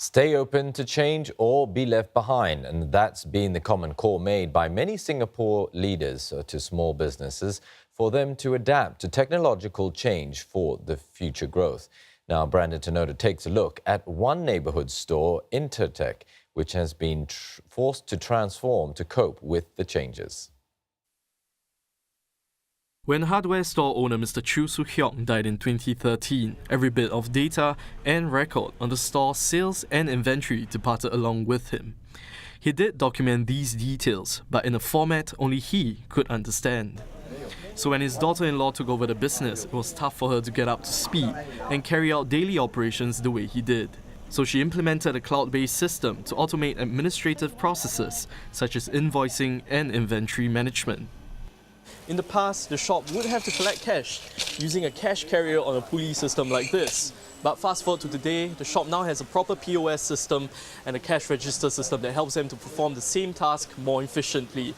Stay open to change or be left behind. And that's been the common call made by many Singapore leaders to small businesses for them to adapt to technological change for the future growth. Now, Brandon Tenoda takes a look at one neighborhood store, Intertech, which has been forced to transform to cope with the changes. When hardware store owner Mr. Chu Soo-hyuk died in 2013, every bit of data and record on the store's sales and inventory departed along with him. He did document these details, but in a format only he could understand. So when his daughter-in-law took over the business, it was tough for her to get up to speed and carry out daily operations the way he did. So she implemented a cloud-based system to automate administrative processes such as invoicing and inventory management. In the past, the shop would have to collect cash using a cash carrier on a pulley system like this. But fast forward to today, the shop now has a proper POS system and a cash register system that helps them to perform the same task more efficiently.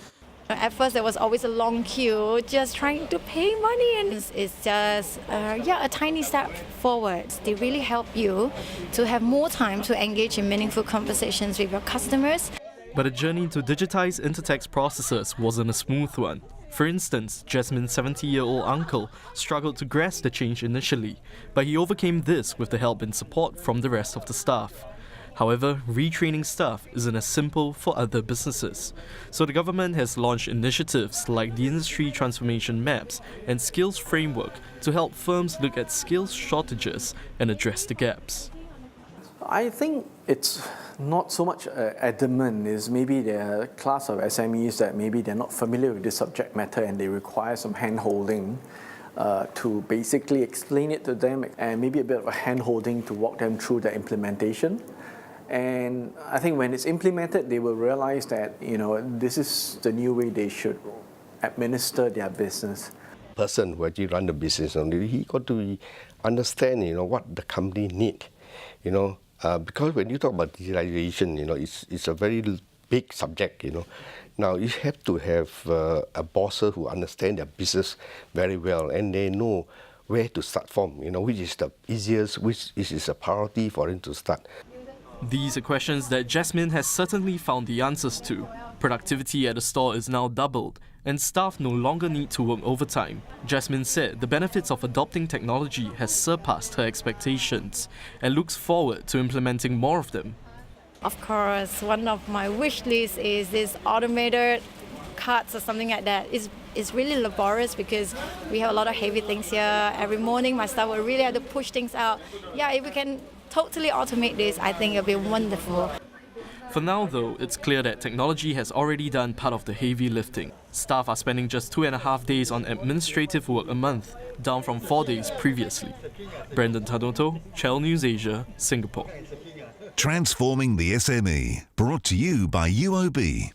At first, there was always a long queue just trying to pay money, and it's just a tiny step forward. They really help you to have more time to engage in meaningful conversations with your customers. But the journey to digitize Intertech's processes wasn't a smooth one. For instance, Jasmine's 70-year-old uncle struggled to grasp the change initially, but he overcame this with the help and support from the rest of the staff. However, retraining staff isn't as simple for other businesses. So the government has launched initiatives like the Industry Transformation Maps and Skills Framework to help firms look at skills shortages and address the gaps. I think it's not so much adamant, is maybe there are a class of SMEs that maybe they're not familiar with this subject matter and they require some hand-holding to basically explain it to them, and maybe a bit of a hand-holding to walk them through the implementation. And I think when it's implemented, they will realize that, this is the new way they should administer their business. Person who actually run the business, he got to understand, what the company need, because when you talk about digitalization, it's a very big subject, Now, you have to have a boss who understands their business very well, and they know where to start from, which is the easiest, which is a priority for them to start. These are questions that Jasmine has certainly found the answers to. Productivity at the store is now doubled, and staff no longer need to work overtime. Jasmine said the benefits of adopting technology has surpassed her expectations and looks forward to implementing more of them. Of course, one of my wish lists is this automated carts or something like that. It's really laborious because we have a lot of heavy things here. Every morning my staff will really have to push things out. Yeah, if we can totally automate this, I think it'll be wonderful. For now though, it's clear that technology has already done part of the heavy lifting. Staff are spending just 2.5 days on administrative work a month, down from 4 days previously. Brandon Tenoda, Channel News Asia, Singapore. Transforming the SME, brought to you by UOB.